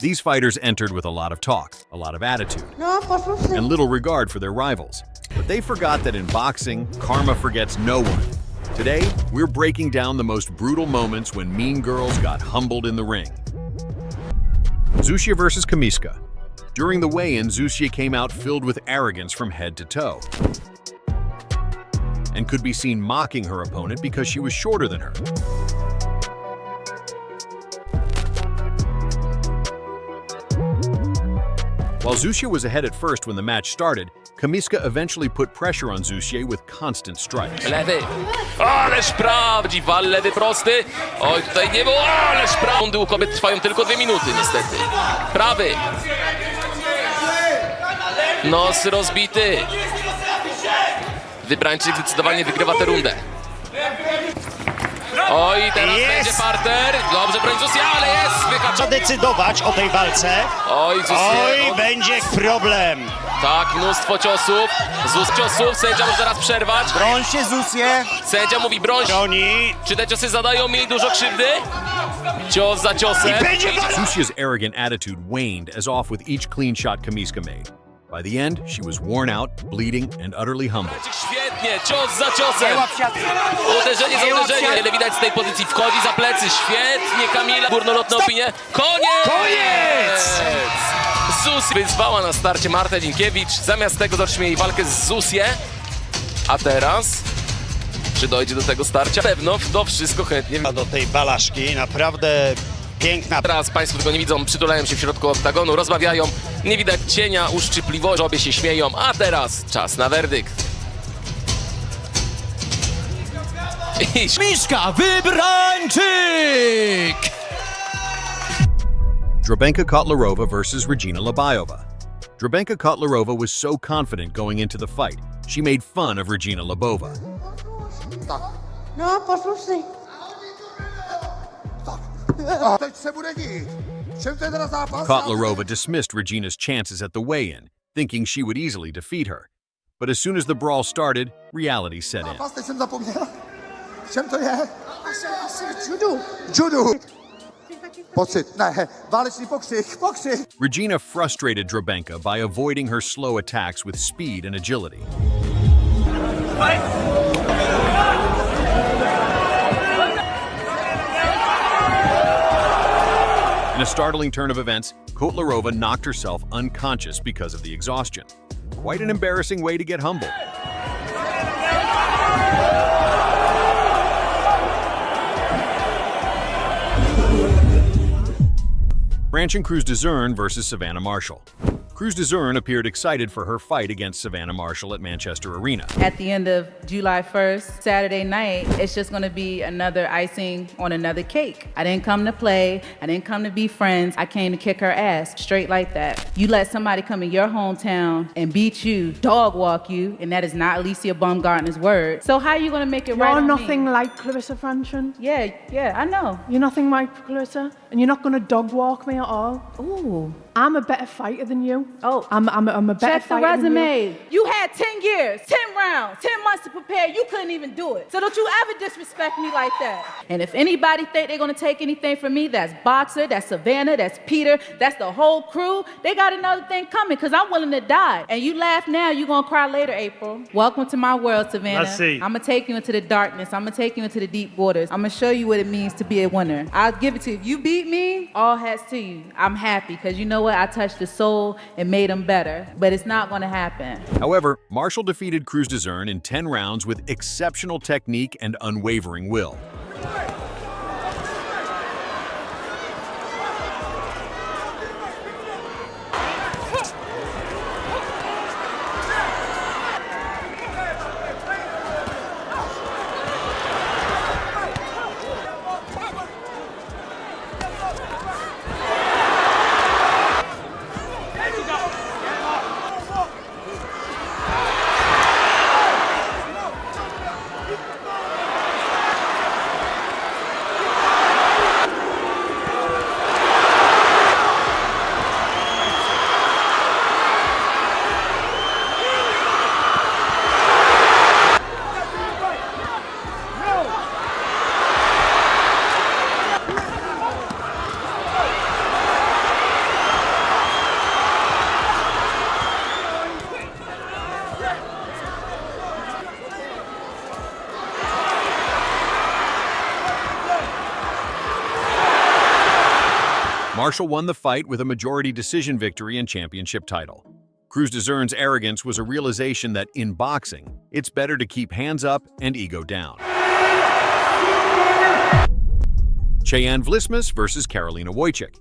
These fighters entered with a lot of talk, a lot of attitude, and little regard for their rivals. But they forgot that in boxing, karma forgets no one. Today, we're breaking down the most brutal moments when mean girls got humbled in the ring. Zusje versus Kamiszka. During the weigh-in, Zusje came out filled with arrogance from head to toe, and could be seen mocking her opponent because she was shorter than her. While Zusje was ahead at first when the match started, Kamiszka eventually put pressure on Zusje with constant strikes. Lewy. Ależ prawdziwy, lewy prosty. Oj, tutaj nie było. Ależ prawy. Rundy u kobiet trwają tylko 2 minuty, niestety. Prawy. Nos rozbity. Wybrańczyk zdecydowanie wygrywa tę rundę. Oj, teraz będzie parter. Dobrze broni Zusje, ale jest wyhaczony. Trzeba decydować o tej walce. Oj, Zusje. Oj, będzie problem. Tak, mnóstwo ciosów. Ciosów. Sędzia może zaraz przerwać. Broń się, Zusje. Sędzia mówi broń. Broni. Czy te ciosy zadają jej dużo krzywdy? Cios za ciosem. Zusje's arrogant attitude waned as off with each clean shot Kamiszka made. By the end, she was worn out, bleeding, and utterly humbled. Świetnie, cios za ciosem. Uderzenie za uderzeniem. Ale widać z tej pozycji wchodzi za plecy. Świetnie, Kamila. Górnolotna opinia. Koniec! Zusje wyzwała na starcie Martę Linkiewicz. Zamiast tego zacznie jej walkę z Zusje. A teraz? Czy dojdzie do tego starcia? Pewno to wszystko chętnie. Do tej balaszki, naprawdę piękna. Teraz Państwo tego nie widzą, przytulają się w środku oktagonu, rozmawiają. Nie widać cienia uszczypliwości, obie się śmieją. A teraz czas na werdykt. Kamiszka, wybrańczyk! Kotlarova versus Labajova. Kotlarova was so confident going into the fight, she made fun of Labajova. No, poslušnej. Kotlarova dismissed Regina's chances at the weigh-in, thinking she would easily defeat her. But as soon as the brawl started, reality set in. Regina frustrated Drabenka by avoiding her slow attacks with speed and agility. In a startling turn of events, Kotlarova knocked herself unconscious because of the exhaustion. Quite an embarrassing way to get humbled. Branching Crews-Dezurn versus Savannah Marshall. Crews-Dezurn appeared excited for her fight against Savannah Marshall at Manchester Arena. At the end of July 1st, Saturday night, it's just going to be another icing on another cake. I didn't come to play. I didn't come to be friends. I came to kick her ass, straight like that. You let somebody come in your hometown and beat you, dog walk you, and that is not Alicia Baumgartner's word. So how are you going to make it right on me? You're nothing like Clarissa Franchon. Yeah, I know. You're nothing like Clarissa, and you're not going to dog walk me at all. Ooh. I'm a better fighter than you. Oh, I'm a better check the fighter than resume. You had 10 years, 10 rounds, 10 months to prepare. You couldn't even do it. So don't you ever disrespect me like that. And if anybody think they're gonna take anything from me, that's Boxer, that's Savannah, that's Peter, that's the whole crew. They got another thing coming because I'm willing to die. And you laugh now, you gonna cry later, April. Welcome to my world, Savannah. Let's see. I'm gonna take you into the darkness. I'm gonna take you into the deep waters. I'm gonna show you what it means to be a winner. I'll give it to you. If you beat me, all hats to you. I'm happy because you know what? I touched the soul and made them better, but it's not going to happen. However, Marshall defeated Crews-Dezurn in 10 rounds with exceptional technique and unwavering will. Marshall won the fight with a majority decision victory and championship title. Crews-Dezurn's arrogance was a realization that in boxing, it's better to keep hands up and ego down. Vlismas versus Karolina Wojcik.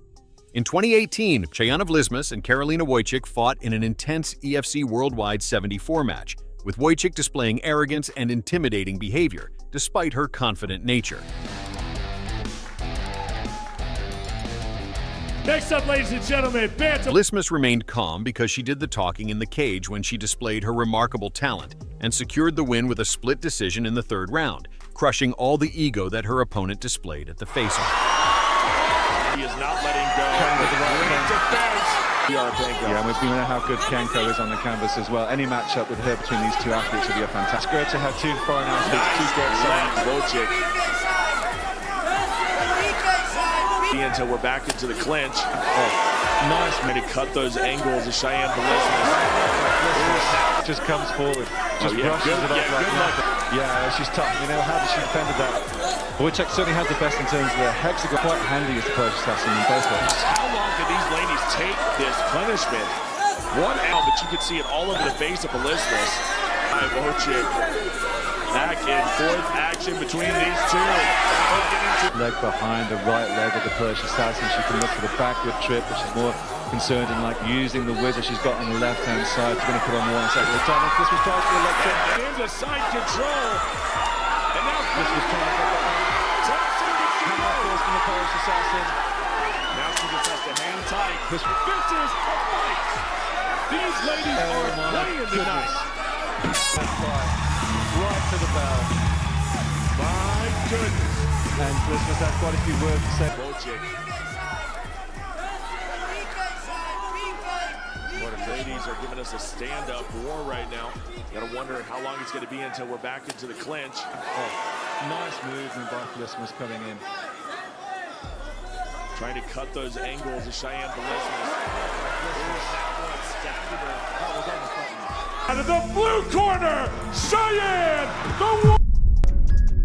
In 2018, Vlismas and Karolina Wojcik fought in an intense EFC Worldwide 74 match, with Wojcik displaying arrogance and intimidating behavior, despite her confident nature. Next up, ladies and gentlemen, Vlismas remained calm because she did the talking in the cage when she displayed her remarkable talent and secured the win with a split decision in the third round, crushing all the ego that her opponent displayed at the face-off. He is not letting go. Yeah, and we've been how good Kenko is on the canvas as well. Any matchup with her between these two athletes would be a fantastic. It's great to have two foreign athletes, two great Wojcik. Until we're back into the clinch. Nice man to cut those angles of Vlismas. Just comes forward, just brushes it off like that. Yeah, she's tough. You know, how did she defend that? Wojcik certainly has the best in terms of the hexagon. Quite handy as the Polish assassin in both ways. How long can these ladies take this punishment? One out, but you can see it all over the face of Vlismas. Wojcik. Back and forth action between these two. Leg behind the right leg of the Polish assassin. She can look for the backward trip, but she's more concerned in like using the wizard she's got on the left-hand side. She's going to put on the one second. This was trying for the leg trip. Into side control. And now This was trying to get the hammer force from the Polish assassin. now she just has to hang tight. This is a fight. These ladies are playing tonight. Right to the bell. My goodness. And Vlismas had quite a few words to say. Wojcik. Ladies are giving us a stand-up war right now. Gotta wonder how long it's gonna be until we're back into the clinch. Nice movement by Vlismas coming in. Trying to cut those angles of Vlismas. Out of the blue corner, Cheyenne, the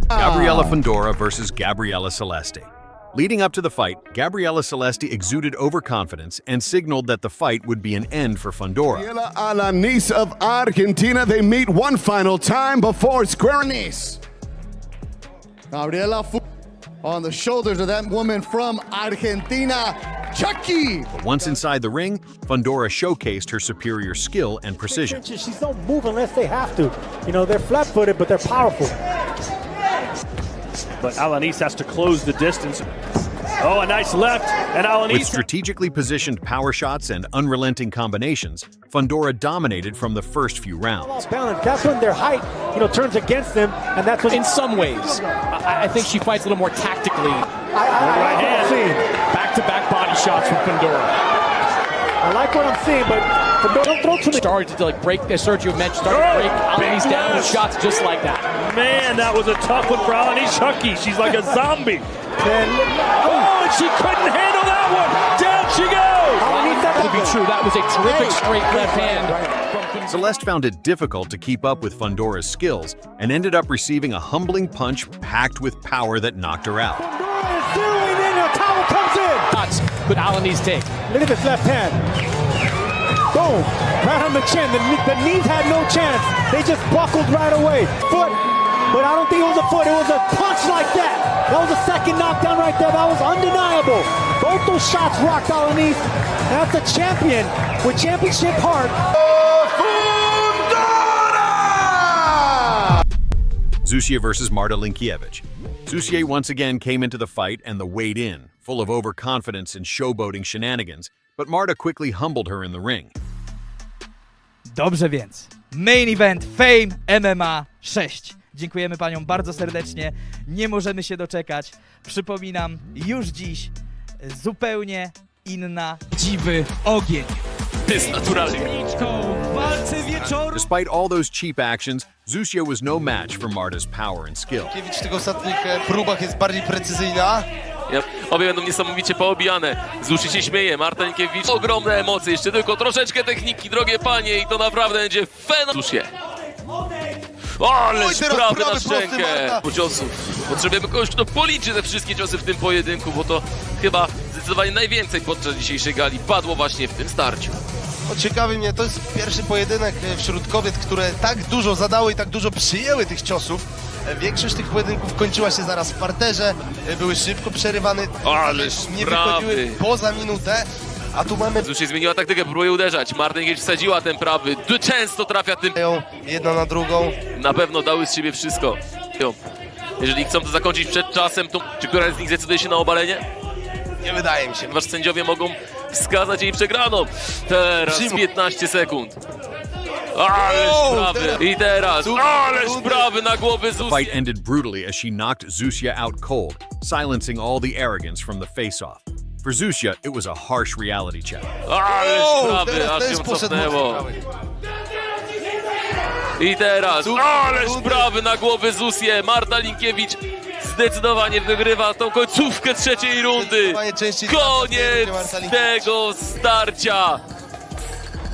Gabriela Fundora versus Gabriela Celeste. Leading up to the fight, Gabriela Celeste exuded overconfidence and signaled that the fight would be an end for Fundora. Gabriela Alanis of Argentina, they meet one final time before squaring knees. Gabriela on the shoulders of that woman from Argentina, Chucky. But once inside the ring, Fundora showcased her superior skill and precision. She's don't move unless they have to. You know, they're flat-footed, but they're powerful. But Alanis has to close the distance. Oh, a nice left, and Alanis. With strategically positioned power shots and unrelenting combinations, Fundora dominated from the first few rounds. That's when their height, turns against them, and that's what. In some ways, I think she fights a little more tactically. Right hand. Back-to-back body shots from Fundora. I like what I'm seeing, but don't throw too many. Started to break, as Sergio mentioned, started to break Alanis down with shots just like that. Man, that was a tough one for Alanis. Chucky, she's like a zombie. And she couldn't handle that one. Down she goes. That could be true. That was a terrific straight left hand. Celeste found it difficult to keep up with Fundora's skills and ended up receiving a humbling punch packed with power that knocked her out. Fundora is zeroing in, her towel comes in. Shots could Alanis take. Look at this left hand. Boom, right on the chin. The knees had no chance. They just buckled right away. Foot, but I don't think it was a foot. It was a punch like that. That was a second knockdown right there. That was undeniable. Both those shots rocked Alanis. That's a champion with championship heart. Zusje versus Marta Linkiewicz. Zusje once again came into the fight and the weighed in, full of overconfidence and showboating shenanigans, but Marta quickly humbled her in the ring. Dobrze więc. Main event Fame MMA 6. Dziękujemy paniom bardzo serdecznie. Nie możemy się doczekać. Przypominam, już dziś zupełnie inna dziwy ogień. Jest naturalnie. Walce wieczoru. Despite all those cheap actions, Zusje was no match for Marta's power and skill. Linkiewicz w tych ostatnich próbach jest bardziej precyzyjna. Obie będą niesamowicie poobijane. Zusje się śmieje, Marta Linkiewicz. Ogromne emocje, jeszcze tylko troszeczkę techniki, drogie panie, i to naprawdę będzie fenomen. Zusje. Ależ prawy na szczękę. Ciosów. Potrzebujemy kogoś, kto policzy te wszystkie ciosy w tym pojedynku, bo to chyba zdecydowanie zdecydowanie najwięcej podczas dzisiejszej gali padło właśnie w tym starciu. Ciekawi mnie, to jest pierwszy pojedynek wśród kobiet, które tak dużo zadały i tak dużo przyjęły tych ciosów. Większość tych pojedynków kończyła się zaraz w parterze, były szybko przerywane, nie wychodziły poza minutę, a tu mamy... Zusje zmieniła taktykę, próbuje uderzać. Linkiewicz wsadziła ten prawy, często trafia tym. Jedna na drugą. Na pewno dały z siebie wszystko. Jeżeli chcą to zakończyć przed czasem, to czy któraś z nich zdecyduje się na obalenie? Nie wydaje mi się. Ponieważ sędziowie mogą wskazać jej przegraną. Teraz 15 sekund. Ależ prawy. I teraz, ależ prawy na głowę Zusje. The fight ended brutally as she knocked Zusje out cold, silencing all the arrogance from the face-off. For Zusje, it was a harsh reality check. Ależ prawy, aż ją cofnęło. I teraz, ależ prawy na głowę Zusje. Linkiewicz zdecydowanie wygrywa tą końcówkę trzeciej rundy. Koniec tego starcia.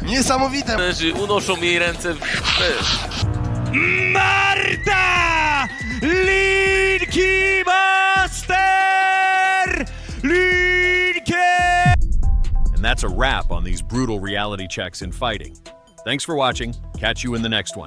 Niesamowite. Unoszą jej ręce w Marta Linkiewicz! And that's a wrap on these brutal reality checks in fighting. Thanks for watching. Catch you in the next one.